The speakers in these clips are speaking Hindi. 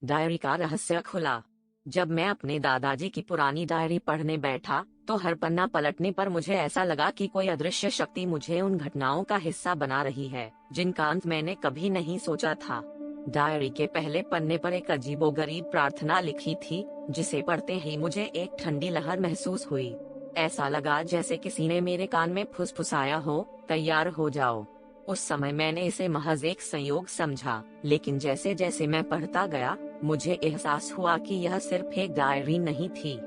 डायरी का रहस्य खुला। जब मैं अपने दादाजी की पुरानी डायरी पढ़ने बैठा तो हर पन्ना पलटने पर मुझे ऐसा लगा कि कोई अदृश्य शक्ति मुझे उन घटनाओं का हिस्सा बना रही है जिनका अंत मैंने कभी नहीं सोचा था। डायरी के पहले पन्ने पर एक अजीबोगरीब प्रार्थना लिखी थी, जिसे पढ़ते ही मुझे एक ठंडी लहर महसूस हुई। ऐसा लगा जैसे किसी ने मेरे कान में फुसफुसाया हो, तैयार हो जाओ। उस समय मैंने इसे महज एक संयोग समझा, लेकिन जैसे जैसे मैं पढ़ता गया मुझे एहसास हुआ कि यह सिर्फ एक डायरी नहीं थी।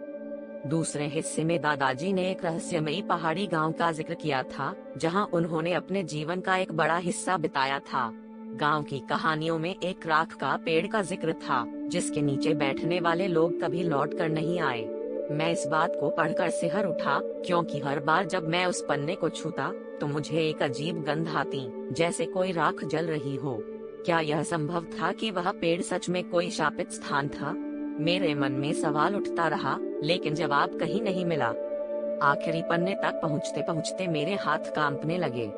दूसरे हिस्से में दादाजी ने एक रहस्यमयी पहाड़ी गांव का जिक्र किया था, जहां उन्होंने अपने जीवन का एक बड़ा हिस्सा बिताया था। गांव की कहानियों में एक राख का पेड़ का जिक्र था, जिसके नीचे बैठने वाले लोग कभी लौट कर नहीं आए। मैं इस बात को पढ़कर सिहर उठा, क्योंकि हर बार जब मैं उस पन्ने को छूता तो मुझे एक अजीब गंध आती, जैसे कोई राख जल रही हो। क्या यह संभव था कि वह पेड़ सच में कोई शापित स्थान था? मेरे मन में सवाल उठता रहा, लेकिन जवाब कहीं नहीं मिला। आखिरी पन्ने तक पहुँचते पहुँचते मेरे हाथ कांपने लगे।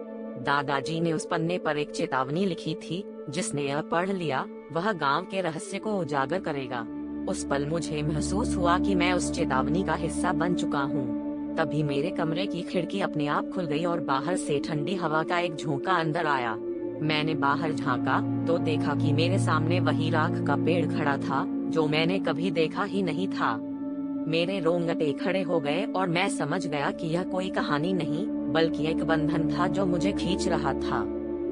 दादाजी ने उस पन्ने पर एक चेतावनी लिखी थी, जिसने यह पढ़ लिया वह गांव के रहस्य को उजागर करेगा। उस पल मुझे महसूस हुआ कि मैं उस चेतावनी का हिस्सा बन चुका हूँ। तभी मेरे कमरे की खिड़की अपने आप खुल गई और बाहर से ठंडी हवा का एक झोंका अंदर आया। मैंने बाहर झांका तो देखा कि मेरे सामने वही राख का पेड़ खड़ा था, जो मैंने कभी देखा ही नहीं था। मेरे रोंगटे खड़े हो गए और मैं समझ गया कि यह कोई कहानी नहीं, बल्कि एक बंधन था जो मुझे खींच रहा था।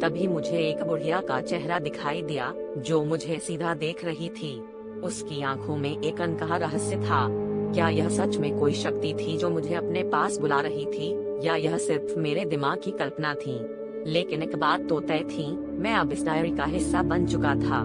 तभी मुझे एक बुढ़िया का चेहरा दिखाई दिया, जो मुझे सीधा देख रही थी। उसकी आंखों में एक अनकहा रहस्य था। क्या यह सच में कोई शक्ति थी जो मुझे अपने पास बुला रही थी, या यह सिर्फ मेरे दिमाग की कल्पना थी? लेकिन एक बात तो तय थी, मैं अब इस डायरी का हिस्सा बन चुका था।